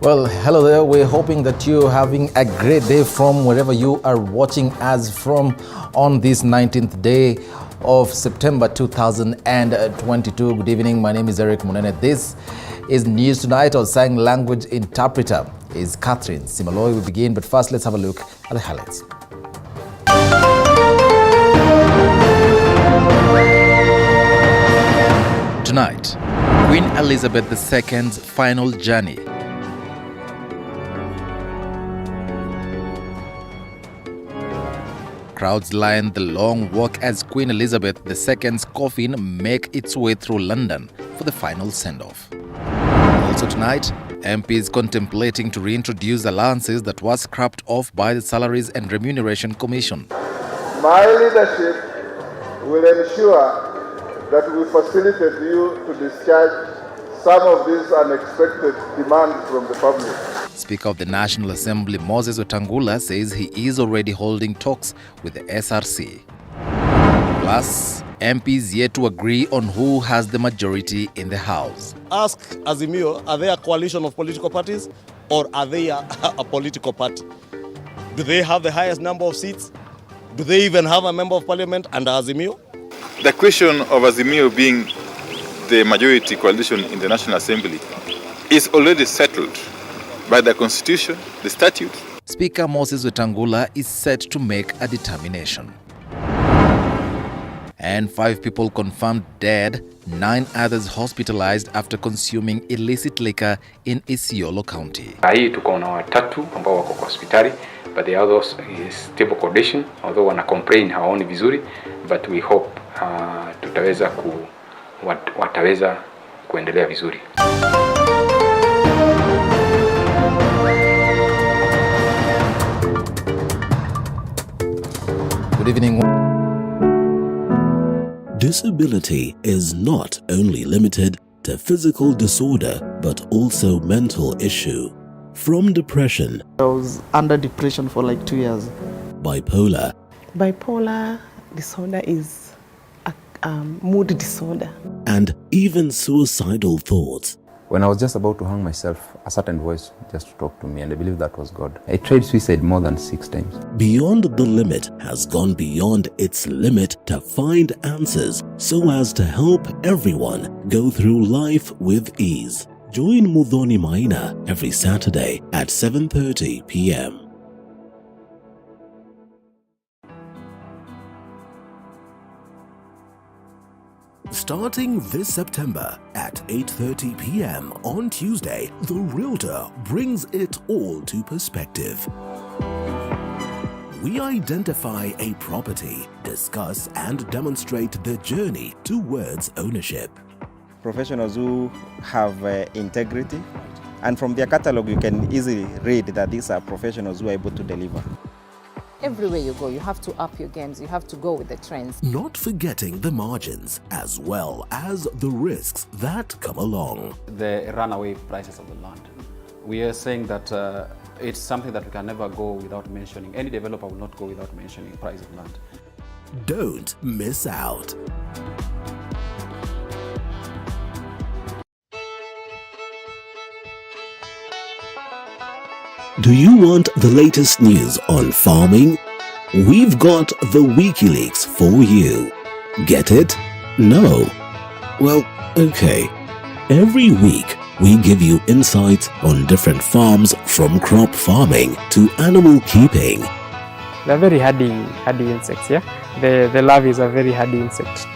Well, hello there. We're hoping that you're having a great day from wherever you are watching us from on this 19th day of September 2022. Good evening. My name is Eric Munene. This is News Tonight. Our sign language interpreter is Catherine Simaloy. We begin, but first let's have a look at the highlights. Tonight, Queen Elizabeth II's final journey. Crowds line the long walk as Queen Elizabeth II's coffin make its way through London for the final send-off. Also tonight, MPs contemplating to reintroduce allowances that was scrapped off by the Salaries and Remuneration Commission. My leadership will ensure that we facilitate you to discharge some of these unexpected demands from the public. Speaker of the National Assembly Moses Wetangula says he is already holding talks with the SRC. Plus, MPs yet to agree on who has the majority in the House. Ask Azimio, are they a coalition of political parties or are they a political party? Do they have the highest number of seats? Do they even have a member of parliament under Azimio? The question of Azimio being the majority coalition in the National Assembly is already settled by the Constitution, the statute. Speaker Moses Wetangula is set to make a determination. And 5 people confirmed dead, 9 others hospitalized after consuming illicit liquor in Isiolo County. Hii tuko na watatu ambao wako kwa hospitali, but the others is stable condition, although wana complain hawaoni vizuri, but we hope wataweza kuendelea vizuri. Good evening. Disability is not only limited to physical disorder, but also mental issue. From depression. I was under depression for like 2 years. Bipolar. Bipolar disorder is a mood disorder. And even suicidal thoughts. When I was just about to hang myself, a certain voice just talked to me, and I believe that was God. I tried suicide more than 6 times. Beyond the Limit has gone beyond its limit to find answers so as to help everyone go through life with ease. Join Muthoni Maina every Saturday at 7:30 p.m. Starting this September at 8:30 p.m. on Tuesday, The Realtor brings it all to perspective. We identify a property, discuss and demonstrate the journey towards ownership. Professionals who have integrity, and from their catalog you can easily read that these are professionals who are able to deliver. Everywhere you go, you have to up your games, you have to go with the trends. Not forgetting the margins as well as the risks that come along. The runaway prices of the land. We are saying that it's something that we can never go without mentioning. Any developer will not go without mentioning the price of land. Don't miss out. Do you want the latest news on farming? We've got the WikiLeaks for you. Get it? No? Well, okay. Every week, we give you insights on different farms from crop farming to animal keeping. They're very hardy insects, yeah? The larvae is a very hardy insect.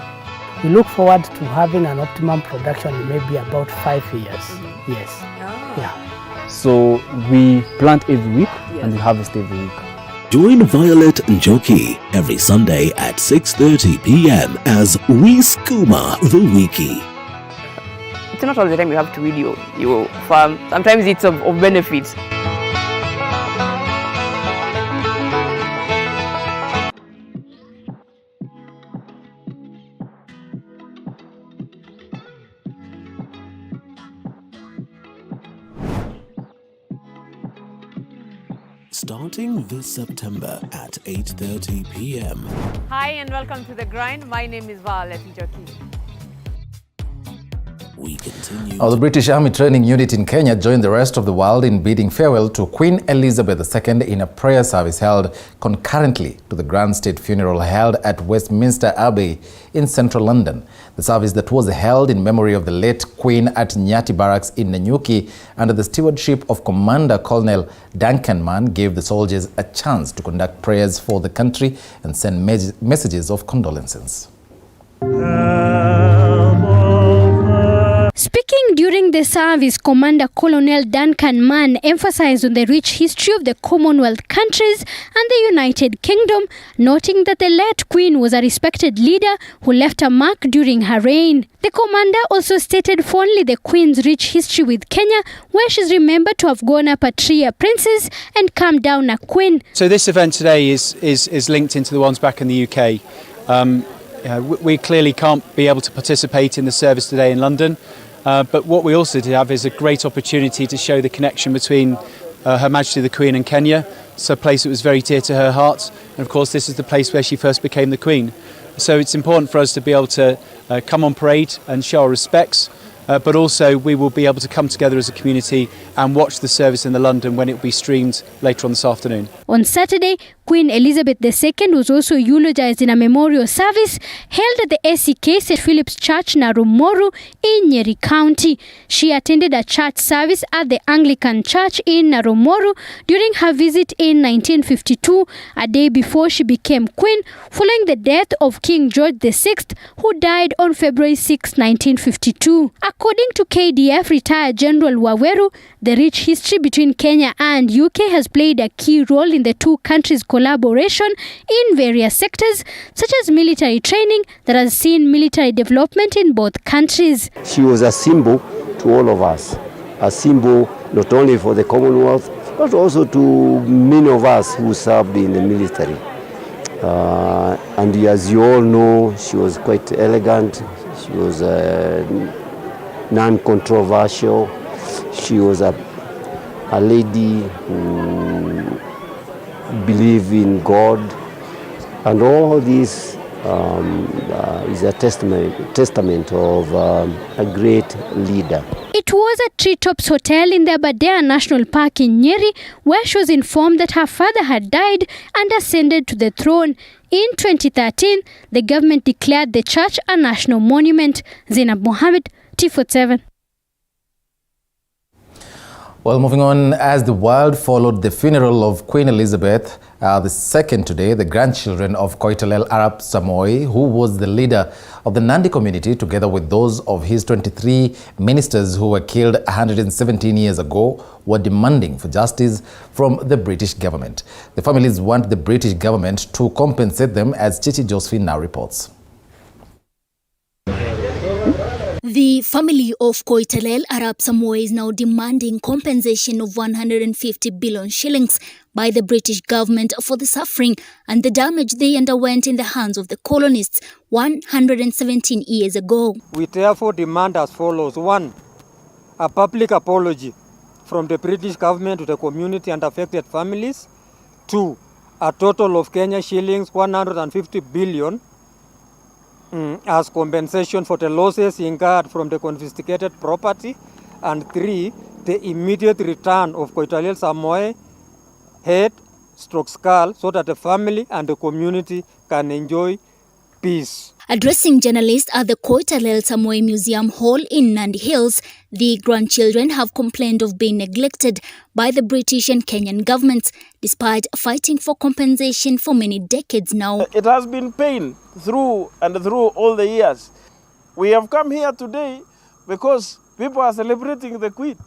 We look forward to having an optimum production in maybe about 5 years. Yes. Oh. Yeah. So we plant every week and we harvest every week. Join Violet Njoki every Sunday at 6:30 p.m. as we skooma the wiki. It's not all the time you have to read your farm. Sometimes it's of benefit. Starting this September at 8:30 p.m. Hi and welcome to The Grind. My name is Violet Njoki. We can The British Army Training Unit in Kenya joined the rest of the world in bidding farewell to Queen Elizabeth II in a prayer service held concurrently to the grand state funeral held at Westminster Abbey in central London. The service that was held in memory of the late Queen at Nyati Barracks in Nanyuki under the stewardship of Commander Colonel Duncan Mann gave the soldiers a chance to conduct prayers for the country and send messages of condolences. Speaking during the service, Commander Colonel Duncan Mann emphasized on the rich history of the Commonwealth countries and the United Kingdom, noting that the late Queen was a respected leader who left a mark during her reign. The commander also stated fondly the Queen's rich history with Kenya, where she's remembered to have gone up a tree a princess and come down a queen. So this event today is linked into the ones back in the UK. We clearly can't be able to participate in the service today in London. But what we also did have is a great opportunity to show the connection between Her Majesty the Queen and Kenya. It's a place that was very dear to her heart. And of course, this is the place where she first became the Queen. So it's important for us to be able to come on parade and show our respects. But also we will be able to come together as a community and watch the service in the London when it will be streamed later on this afternoon. On Saturday, Queen Elizabeth II was also eulogized in a memorial service held at the SEK St. Philip's Church, Narumoru in Nyeri County. She attended a church service at the Anglican Church in Narumoru during her visit in 1952, a day before she became queen, following the death of King George VI, who died on February 6, 1952. According to KDF retired General Waweru, the rich history between Kenya and UK has played a key role in the two countries' collaboration in various sectors, such as military training that has seen military development in both countries. She was a symbol to all of us, a symbol not only for the Commonwealth, but also to many of us who served in the military. And as you all know, she was quite elegant, she was non-controversial. She was a lady who believed in God, and all this is a testament of a great leader. It was at Treetops Hotel in the Aberdare National Park in Nyeri, where she was informed that her father had died and ascended to the throne. In 2013, the government declared the church a national monument. Zainab Mohammed, T47. Well, moving on, as the world followed the funeral of Queen Elizabeth II today, the grandchildren of Koitalel Arap Samoei, who was the leader of the Nandi community, together with those of his 23 ministers who were killed 117 years ago, were demanding for justice from the British government. The families want the British government to compensate them, as Chichi Josephine now reports. The family of Koitalel Arap Samoei is now demanding compensation of 150 billion shillings by the British government for the suffering and the damage they underwent in the hands of the colonists 117 years ago. We therefore demand as follows. 1. A public apology from the British government to the community and affected families. 2. A total of Kenya shillings 150 billion as compensation for the losses incurred from the confiscated property, and 3, the immediate return of Koitalel Samoei head / skull so that the family and the community can enjoy peace. Addressing journalists at the Koitalel Samoei Museum Hall in Nandi Hills, the grandchildren have complained of being neglected by the British and Kenyan governments, despite fighting for compensation for many decades now. It has been pain through all the years. We have come here today because people are celebrating the Queen.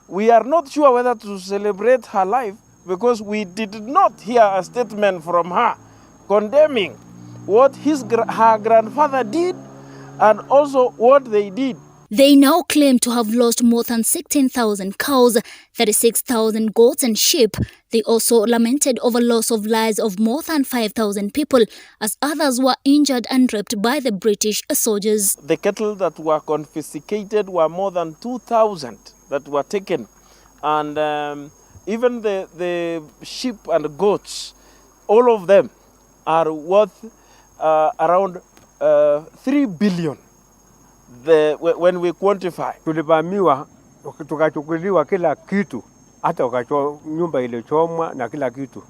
We are not sure whether to celebrate her life because we did not hear a statement from her condemning what her grandfather did and also what they did. They now claim to have lost more than 16,000 cows, 36,000 goats and sheep. They also lamented over loss of lives of more than 5,000 people, as others were injured and raped by the British soldiers. The cattle that were confiscated were more than 2,000 that were taken. And even the sheep and goats, all of them are worth around 3 billion. when we quantify. Tulivamiwa, tukachukuliwa kila kitu, hata nyumba ilichomwa na kila kitu.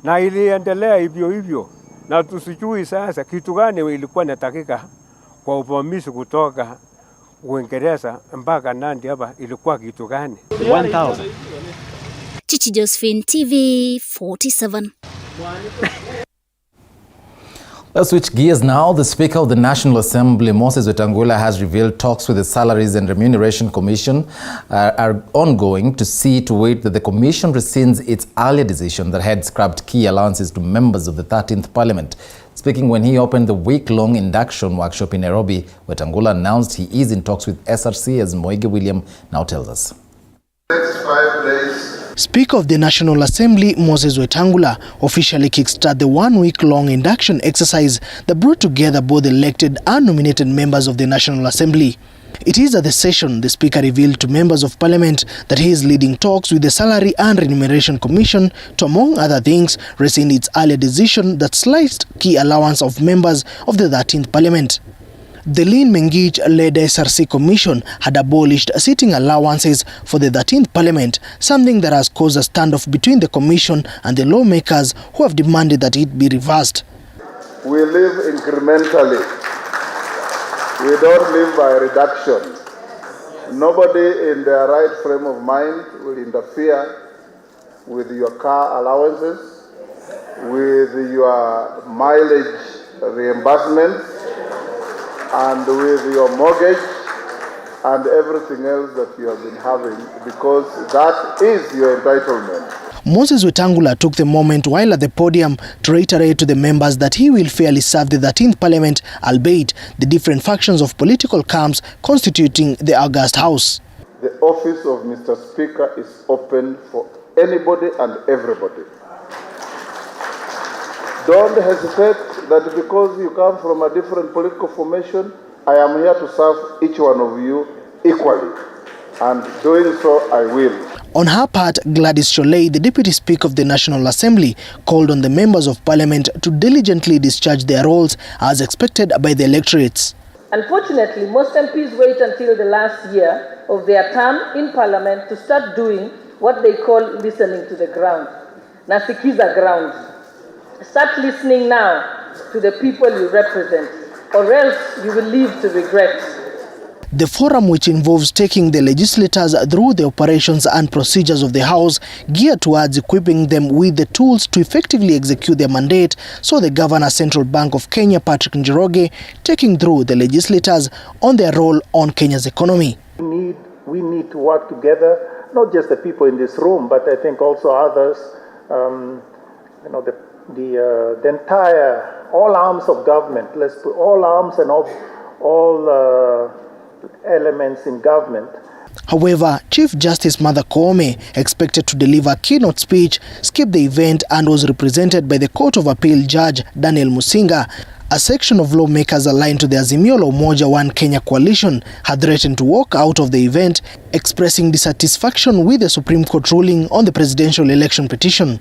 Na iliendelea hivyo hivyo. Na tusijui sasa kitu gani ilikuwa inatakika kwa uvamizi kutoka Uingereza mpaka Nandi hapa ilikuwa kitu gani? 1000. Chichi Josephine, TV 47. Let's switch gears now. The Speaker of the National Assembly, Moses Wetangula, has revealed talks with the Salaries and Remuneration Commission are ongoing to see to it that the Commission rescinds its earlier decision that had scrapped key allowances to members of the 13th Parliament. Speaking when he opened the week-long induction workshop in Nairobi, Wetangula announced he is in talks with SRC, as Moige William now tells us. Next 5 days. Speaker of the National Assembly, Moses Wetangula, officially kickstart the one-week-long induction exercise that brought together both elected and nominated members of the National Assembly. It is at the session the Speaker revealed to members of Parliament that he is leading talks with the Salary and Remuneration Commission to, among other things, rescind its earlier decision that sliced key allowance of members of the 13th Parliament. The Lynn Mengich-led SRC Commission had abolished sitting allowances for the 13th Parliament, something that has caused a standoff between the Commission and the lawmakers who have demanded that it be reversed. We live incrementally. We don't live by reduction. Nobody in their right frame of mind will interfere with your car allowances, with your mileage reimbursement, and with your mortgage and everything else that you have been having, because that is your entitlement. Moses Wetangula took the moment while at the podium to reiterate to the members that he will fairly serve the 13th Parliament, albeit the different factions of political camps constituting the august house. The office of Mr. Speaker is open for anybody and everybody. Don't hesitate that because you come from a different political formation, I am here to serve each one of you equally. And doing so, I will. On her part, Gladys Sholei, the Deputy Speaker of the National Assembly, called on the members of Parliament to diligently discharge their roles as expected by the electorates. Unfortunately, most MPs wait until the last year of their term in Parliament to start doing what they call listening to the ground. Nasikiza ground. Start listening now to the people you represent, or else you will live to regret. The forum, which involves taking the legislators through the operations and procedures of the House, geared towards equipping them with the tools to effectively execute their mandate, saw the Governor Central Bank of Kenya, Patrick Njoroge, taking through the legislators on their role on Kenya's economy. We need to work together, not just the people in this room, but I think also others, the entire, all arms of government, let's put all arms and all elements in government. However, Chief Justice Martha Koome, expected to deliver a keynote speech, skipped the event and was represented by the Court of Appeal Judge Daniel Musinga. A section of lawmakers aligned to the Azimio la Umoja One Kenya coalition had threatened to walk out of the event, expressing dissatisfaction with the Supreme Court ruling on the presidential election petition.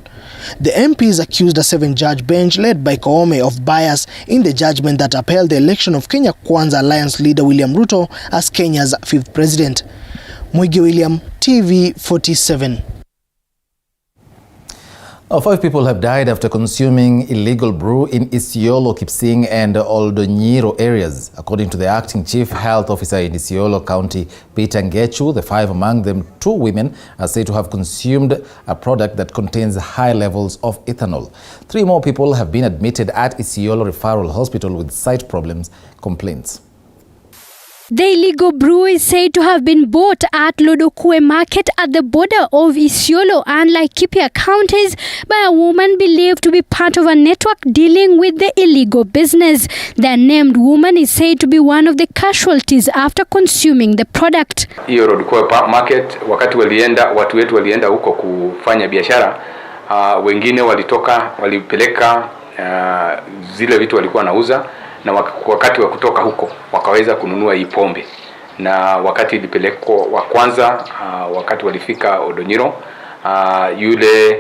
The MPs accused a 7-judge bench led by Koome of bias in the judgment that upheld the election of Kenya Kwanza Alliance leader William Ruto as Kenya's 5th president. Moige William, TV 47. 5 people have died after consuming illegal brew in Isiolo, Kipsing and Oldonyiro areas. According to the acting chief health officer in Isiolo County, Peter Ngechu, the 5 among them 2 women are said to have consumed a product that contains high levels of ethanol. 3 more people have been admitted at Isiolo Referral Hospital with sight complaints. The illegal brew is said to have been bought at Lodokue Market at the border of Isiolo and Laikipia counties by a woman believed to be part of a network dealing with the illegal business. The unnamed woman is said to be one of the casualties after consuming the product. Hiyo Lodokue Market, wakati watu wetu walienda huko kufanya biashara, wengine walipeleka zile vitu walikuwa wanauza, na wakati wa kutoka huko wakaweza kununua hii pombe. Na wakati ilipelekwa wa kwanza, wakati walifika Oldonyiro, yule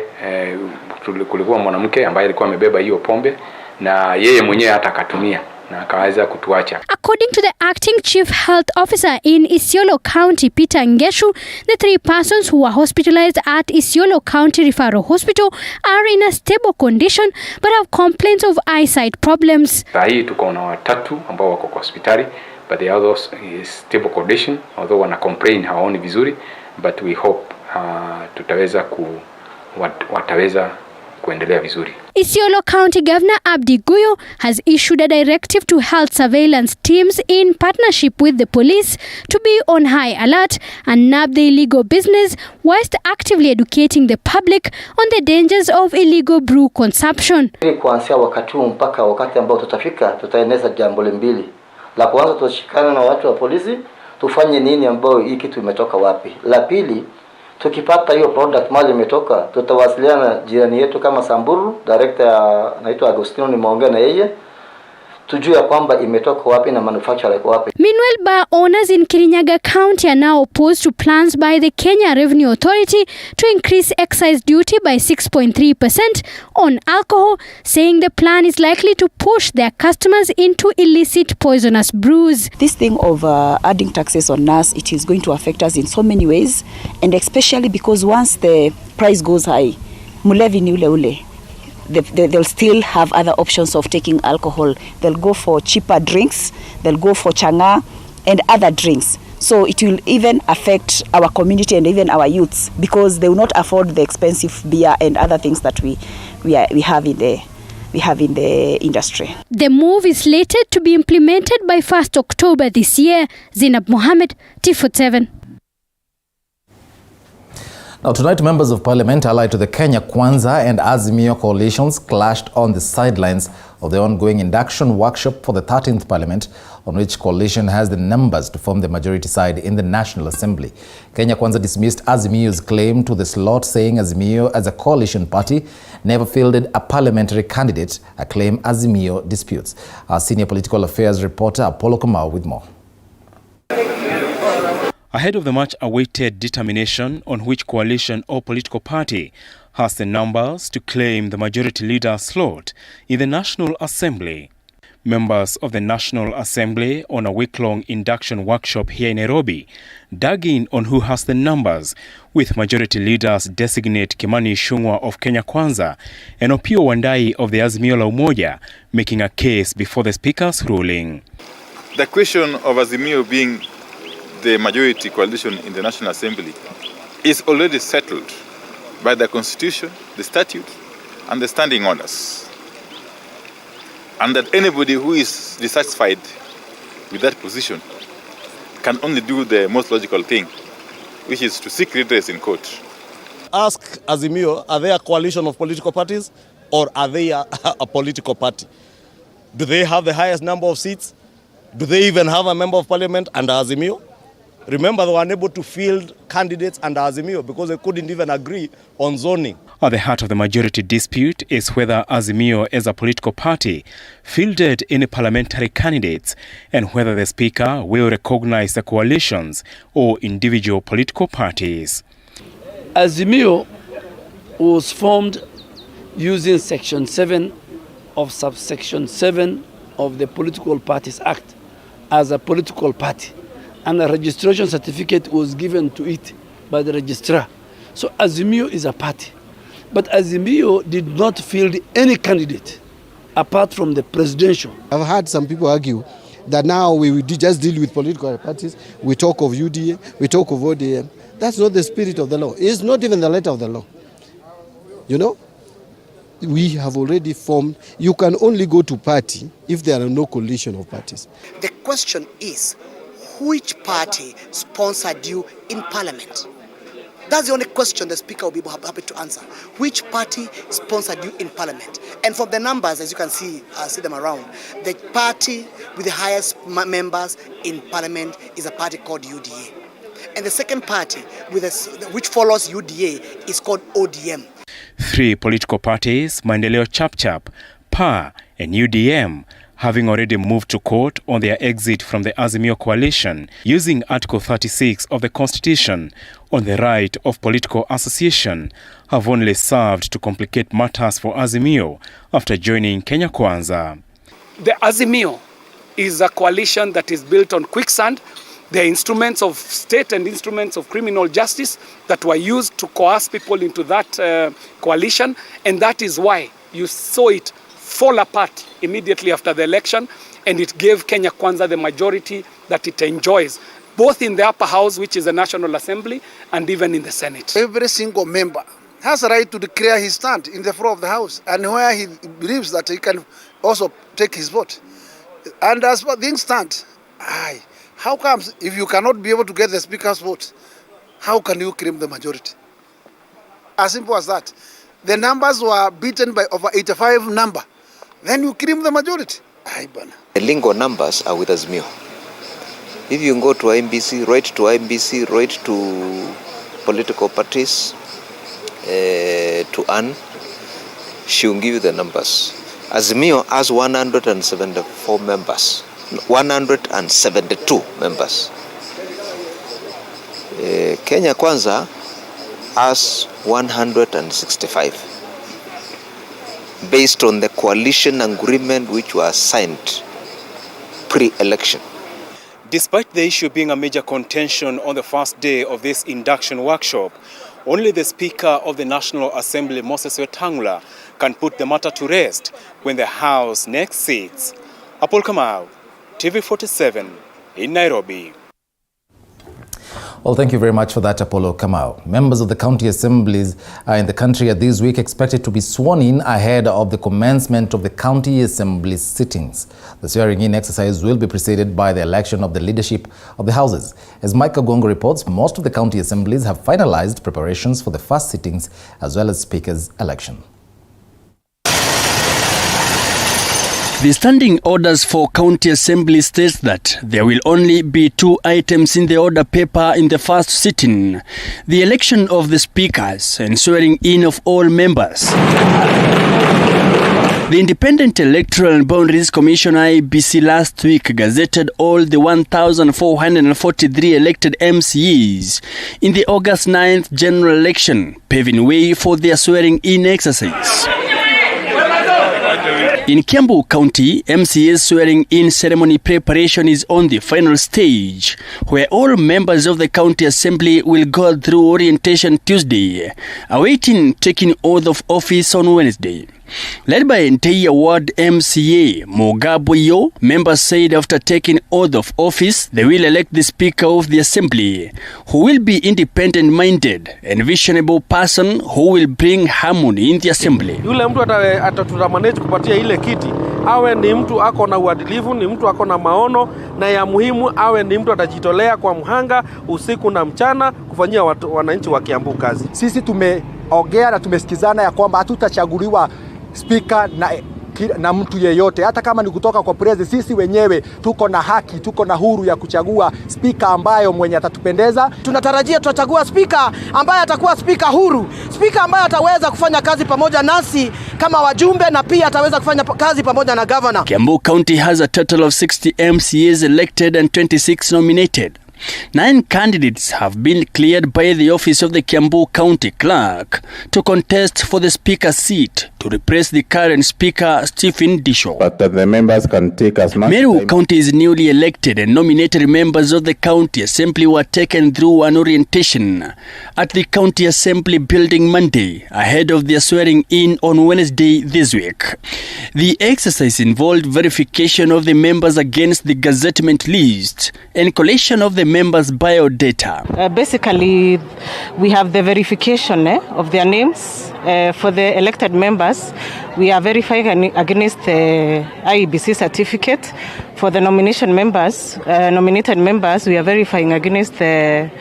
kulikuwa mwanamke ambaye alikuwa amebeba hiyo pombe, na yeye mwenyewe hata akatumia, na akaweza kutuacha. According to the acting chief health officer in Isiolo County, Peter Ngeshu, the 3 persons who were hospitalized at Isiolo County Referral Hospital are in a stable condition but have complaints of eyesight problems. Hii tuko na 3 ambao wako kwa hospitali, but the others is stable condition, although wana complain hawaoni vizuri, but we hope wataweza kuendelea vizuri. Isiolo County Governor Abdi Guyo has issued a directive to health surveillance teams in partnership with the police to be on high alert and nab the illegal business whilst actively educating the public on the dangers of illegal brew consumption. Kuanzia wakati huu mpaka wakati ambao tutafika, tutaeneza jambo mbili. La kwanza, tutashikana na watu wa polisi, tufanye nini ambao hii kitu imetoka wapi. La pili, tukipata hiyo product mali imetoka, tutawasiliana na jirani yetu kama Samburu, director anaitwa Agostino, nimeongea na yeye, tujue ya kwamba imetoka wapi na manufacturer iko wapi. Meanwhile, bar owners in Kirinyaga County are now opposed to plans by the Kenya Revenue Authority to increase excise duty by 6.3% on alcohol, saying the plan is likely to push their customers into illicit poisonous brews. This thing of adding taxes on us, it is going to affect us in so many ways, and especially because once the price goes high, mulevi ni ule ule. They'll still have other options of taking alcohol. They'll go for cheaper drinks, they'll go for changa and other drinks. So it will even affect our community and even our youths because they will not afford the expensive beer and other things that we have in the industry. The move is slated to be implemented by 1st October this year. Zainab Mohammed, T47. Now tonight, members of parliament allied to the Kenya Kwanza and Azimio coalitions clashed on the sidelines of the ongoing induction workshop for the 13th parliament, on which coalition has the numbers to form the majority side in the National Assembly. Kenya Kwanza dismissed Azimio's claim to the slot, saying Azimio, as a coalition party, never fielded a parliamentary candidate, a claim Azimio disputes. Our senior political affairs reporter Apollo Kamau with more. Ahead of the much-awaited determination on which coalition or political party has the numbers to claim the majority leader slot in the National Assembly, members of the National Assembly on a week-long induction workshop here in Nairobi dug in on who has the numbers, with majority leaders designate Kimani Ichung'wah of Kenya Kwanza and Opiyo Wandayi of the Azimio la Umoja making a case before the Speaker's ruling. The question of Azimio being the majority coalition in the National Assembly is already settled by the Constitution, the statutes, and the standing orders. And that anybody who is dissatisfied with that position can only do the most logical thing, which is to seek redress in court. Ask Azimio, are they a coalition of political parties or are they a political party? Do they have the highest number of seats? Do they even have a member of parliament under Azimio? Remember, they were unable to field candidates under Azimio because they couldn't even agree on zoning. At the heart of the majority dispute is whether Azimio as a political party fielded any parliamentary candidates and whether the Speaker will recognize the coalitions or individual political parties. Azimio was formed using Section 7 of Subsection 7 of the Political Parties Act as a political party, and a registration certificate was given to it by the registrar. So Azimio is a party. But Azimio did not field any candidate apart from the presidential. I've heard some people argue that now we just deal with political parties, we talk of UDA, we talk of ODM. That's not the spirit of the law. It's not even the letter of the law. You know, we have already formed, you can only go to party if there are no coalition of parties. The question is, which party sponsored you in parliament? That's the only question the Speaker will be happy to answer. Which party sponsored you in parliament? And from the numbers, as you can see them around, the party with the highest members in parliament is a party called UDA. And the second party which follows UDA is called ODM. Three political parties, Maendeleo Chapchap, PA and UDM, having already moved to court on their exit from the Azimio coalition, using Article 36 of the Constitution on the right of political association, have only served to complicate matters for Azimio after joining Kenya Kwanza. The Azimio is a coalition that is built on quicksand. They are instruments of state and instruments of criminal justice that were used to coerce people into that coalition, and that is why you saw it fall apart immediately after the election, and it gave Kenya Kwanza the majority that it enjoys, both in the upper house, which is the National Assembly, and even in the Senate. Every single member has a right to declare his stand in the floor of the house, and where he believes that he can also take his vote. And as for things stand, how comes if you cannot be able to get the speaker's vote, how can you claim the majority? As simple as that. The numbers were beaten by over 85 number. Then you claim the majority. The lingo numbers are with Azimio. If you go to IMBC, write to IMBC, write to political parties, to Anne, she will give you the numbers. Azimio has 174 members. 172 members. Kenya Kwanza has 165 based on the coalition agreement which was signed pre-election. Despite the issue being a major contention on the first day of this induction workshop, only the Speaker of the National Assembly, Moses Wetangula, can put the matter to rest when the House next sits. Apol Kamau, TV47 in Nairobi. Well, thank you very much for that, Apollo Kamau. Members of the county assemblies in the country are this week expected to be sworn in ahead of the commencement of the county assembly sittings. The swearing-in exercise will be preceded by the election of the leadership of the houses. As Michael Gongo reports, most of the county assemblies have finalized preparations for the first sittings as well as speaker's election. The standing orders for county assembly states that there will only be 2 items in the order paper in the first sitting: the election of the speakers and swearing in of all members. The Independent Electoral and Boundaries Commission IEBC last week gazetted all the 1,443 elected MCEs in the August 9th general election, paving way for their swearing-in exercise. In Kiambu County, MCA's swearing-in ceremony preparation is on the final stage, where all members of the county assembly will go through orientation Tuesday, awaiting taking oath of office on Wednesday. Led by entire ward MCA Mogaboyo, members said after taking oath of office, they will elect the Speaker of the Assembly, who will be independent-minded and visionable person who will bring harmony in the Assembly. Yule mtu atatumanage kupatia ile kiti, awe ni mtu ako na uadilifu, ni mtu ako na maono, na ya muhimu awe ni mtu atajitolea kwa mhanga usiku na mchana kufanyia wananchi wa Kiambu kazi. Sisi tumeongea na tumesikizana ya kwamba hatutachaguliwa speaker na mtu yeyote, hata kama ni kutoka kwa president. Sisi wenyewe tuko na haki, tuko na huru ya kuchagua speaker ambayo mwenye atatupendeza. Tunatarajia tutachagua speaker ambaye atakuwa speaker huru, speaker ambaye ataweza kufanya kazi pamoja nasi kama wajumbe, na pia ataweza kufanya kazi pamoja na governor. Kiambu County has a total of 60 MCAs elected and 26 nominated. 9 candidates have been cleared by the office of the Kiambu County Clerk to contest for the speaker seat to replace the current speaker, Stephen Disho. But the members can take as much Meru County's newly elected and nominated members of the county assembly were taken through an orientation at the county assembly building Monday ahead of their swearing in on Wednesday this week. The exercise involved verification of the members against the gazettement list and collation of the members' biodata. Basically, we have the verification of their names. For the elected members, we are verifying against the IEBC certificate. For the nominated members, we are verifying against the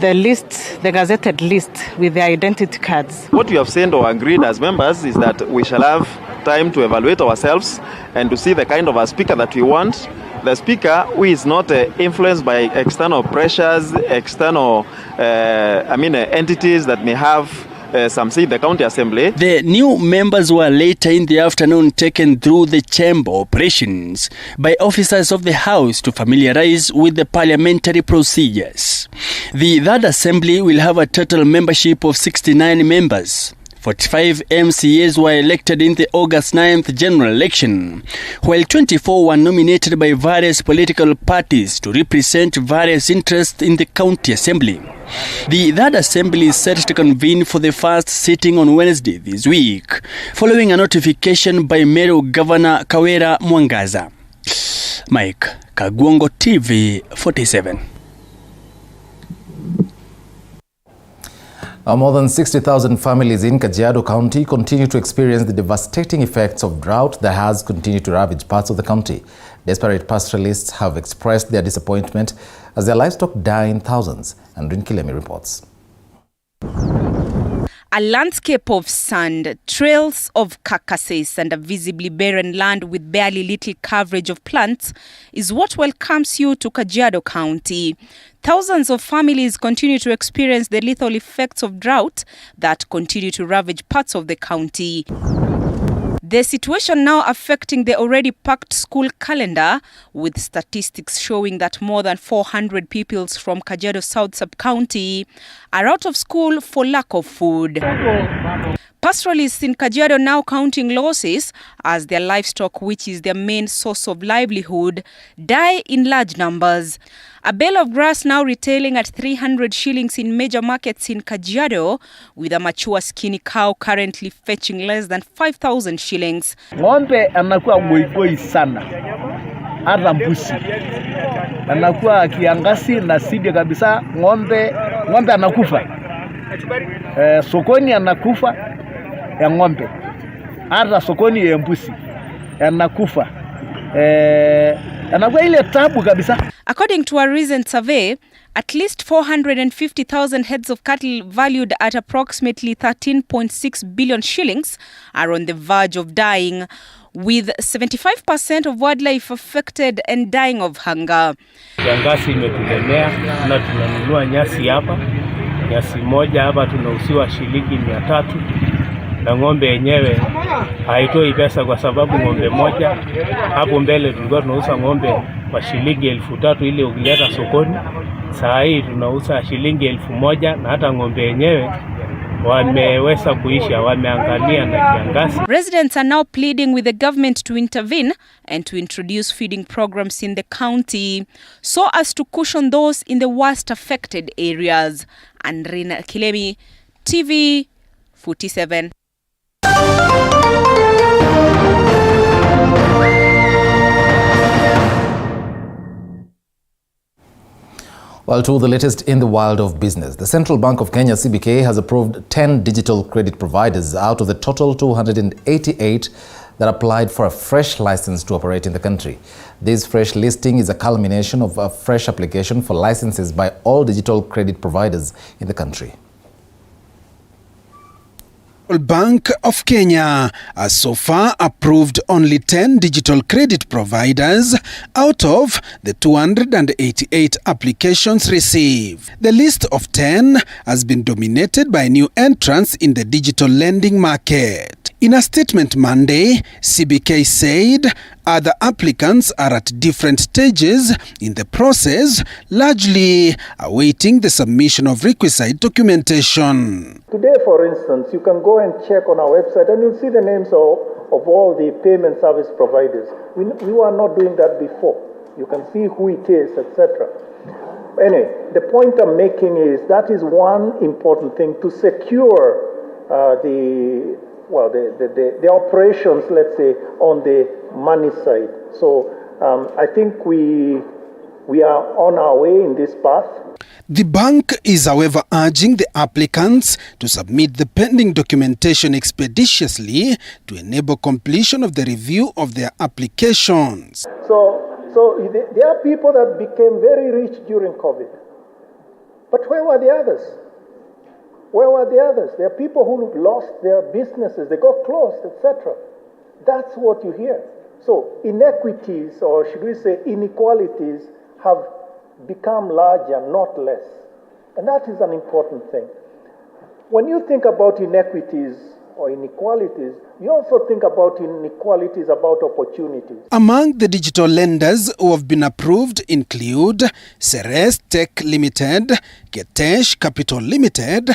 list, the gazetted list with the identity cards. What we have said or agreed as members is that we shall have time to evaluate ourselves and to see the kind of a speaker that we want. The speaker who is not influenced by external pressures, external entities that may have some say in the county assembly. The new members were later in the afternoon taken through the chamber operations by officers of the House to familiarize with the parliamentary procedures. The third assembly will have a total membership of 69 members. 45 MCAs were elected in the August 9th general election, while 24 were nominated by various political parties to represent various interests in the county assembly. The third assembly is set to convene for the first sitting on Wednesday this week, following a notification by Meru Governor Kawera Mwangaza. Mike Kagwongo, TV 47. More than 60,000 families in Kajiado County continue to experience the devastating effects of drought that has continued to ravage parts of the county. Desperate pastoralists have expressed their disappointment as their livestock die in thousands. And Rinkilemi reports. A landscape of sand, trails of carcasses and a visibly barren land with barely little coverage of plants is what welcomes you to Kajiado County. Thousands of families continue to experience the lethal effects of drought that continue to ravage parts of the county. The situation now affecting the already packed school calendar, with statistics showing that more than 400 pupils from Kajiado South Sub-County are out of school for lack of food. Pastoralists in Kajiado now counting losses as their livestock, which is their main source of livelihood, die in large numbers. A bale of grass now retailing at 300 shillings in major markets in Kajiado, with a mature skinny cow currently fetching less than 5,000 shillings. Ng'ombe anakuwa goigoi sana, hata mbuzi anakuwa kiangasi na sidi kabisa. Ng'ombe anakufa, sokoni anakufa ya ng'ombe, hata sokoni ya mbuzi anakufa, anakuwa ile tabu kabisa. According to a recent survey, at least 450,000 heads of cattle valued at approximately 13.6 billion shillings are on the verge of dying, with 75% of wildlife affected and dying of hunger. Kiangazi imetulemea na tunanunua nyasi hapa. Nyasi moja hapa tunauziwa shilingi 300, na ng'ombe yenyewe haitoi pesa kwa sababu ng'ombe moja hapo mbele tulikuwa tunauza ng'ombe kwa shilingi 3,000 ili ukileta sokoni. Saa hii tunauza shilingi 1,000 na hata ng'ombe yenyewe wameweza kuisha, wameangamia na kiangazi. Residents are now pleading with the government to intervene and to introduce feeding programs in the county so as to cushion those in the worst affected areas. Andrina Kilemi, TV 47. Well, to the latest in the world of business, the Central Bank of Kenya, CBK, has approved 10 digital credit providers out of the total 288 that applied for a fresh license to operate in the country. This fresh listing is a culmination of a fresh application for licenses by all digital credit providers in the country. Bank of Kenya has so far approved only 10 digital credit providers out of the 288 applications received. The list of 10 has been dominated by new entrants in the digital lending market. In a statement Monday, CBK said other applicants are at different stages in the process, largely awaiting the submission of requisite documentation. Today, for instance, you can go and check on our website and you'll see the names of all the payment service providers. We were not doing that before. You can see who it is, etc. Anyway, the point I'm making is that is one important thing to secure the operations, let's say, on the money side. So I think we are on our way in this path. The bank is, however, urging the applicants to submit the pending documentation expeditiously to enable completion of the review of their applications. So there are people that became very rich during COVID. But where were the others? Where were the others? There are people who lost their businesses, they got closed, etc. That's what you hear. So inequities, or should we say inequalities, have become larger, not less. And that is an important thing. When you think about inequities or inequalities, you also think about inequalities about opportunities. Among the digital lenders who have been approved include Ceres Tech Limited, Getesh Capital Limited,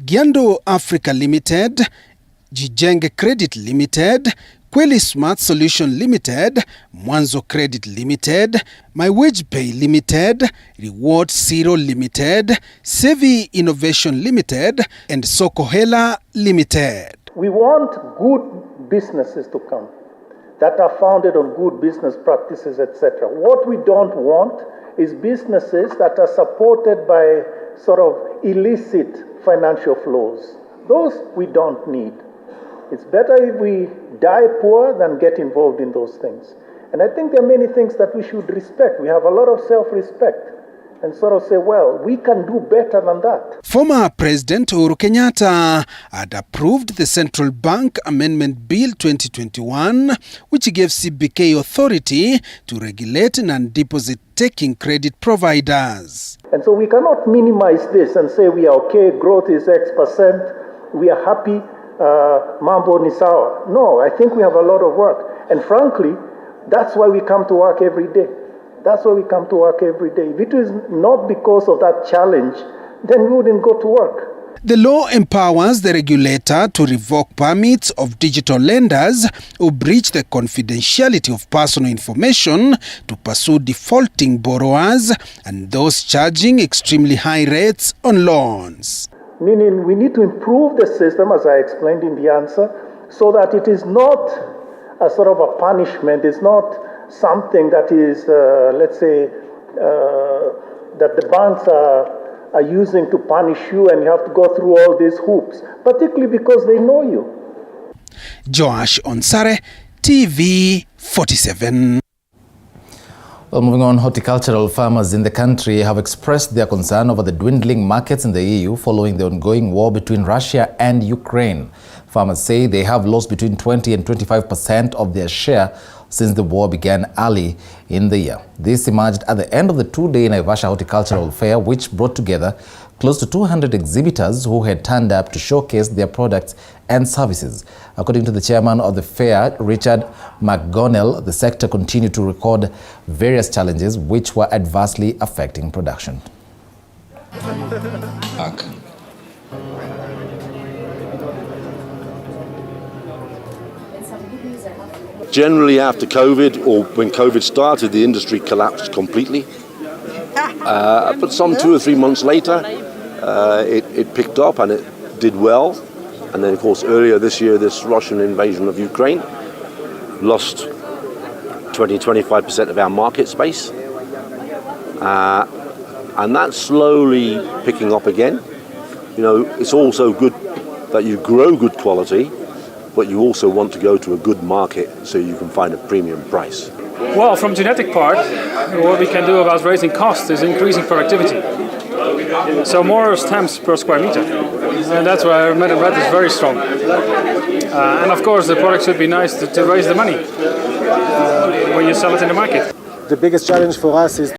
Giando Africa Limited, Jijenge Credit Limited, Kweli Smart Solution Limited, Mwanzo Credit Limited, My Wage Pay Limited, Reward Zero Limited, Sevi Innovation Limited, and Sokohela Limited. We want good businesses to come that are founded on good business practices, etc. What we don't want is businesses that are supported by sort of illicit financial flows. Those we don't need. It's better if we die poor than get involved in those things. And I think there are many things that we should respect. We have a lot of self-respect and sort of say, well, we can do better than that. Former President Uhuru Kenyatta had approved the Central Bank Amendment Bill 2021, which gave CBK authority to regulate non-deposit taking credit providers. And so we cannot minimize this and say we are okay, growth is X%, we are happy, mambo ni sawa. No, I think we have a lot of work. And frankly, that's why we come to work every day. That's why we come to work every day. If it is not because of that challenge, then we wouldn't go to work. The law empowers the regulator to revoke permits of digital lenders who breach the confidentiality of personal information to pursue defaulting borrowers and those charging extremely high rates on loans. Meaning we need to improve the system, as I explained in the answer, so that it is not a sort of a punishment. It's not something that is, let's say, that the banks are using to punish you and you have to go through all these hoops, particularly because they know you. Joash Onsare, TV 47. Well, moving on, horticultural farmers in the country have expressed their concern over the dwindling markets in the EU following the ongoing war between Russia and Ukraine. Farmers say they have lost between 20 and 25% of their share since the war began early in the year. This emerged at the end of the two-day Naivasha Horticultural Fair, which brought together close to 200 exhibitors who had turned up to showcase their products and services. According to the chairman of the fair, Richard McGonnell, the sector continued to record various challenges which were adversely affecting production. Generally, after COVID, or when COVID started, the industry collapsed completely. But some 2 or 3 months later, it picked up and it did well. And then, of course, earlier this year, this Russian invasion of Ukraine lost 20-25% of our market space. And that's slowly picking up again. You know, it's also good that you grow good quality, but you also want to go to a good market so you can find a premium price. Well, from genetic part, what we can do about raising costs is increasing productivity. So more stems per square meter. And that's why our method is very strong. And of course, the product should be nice to raise the money when you sell it in the market. The biggest challenge for us is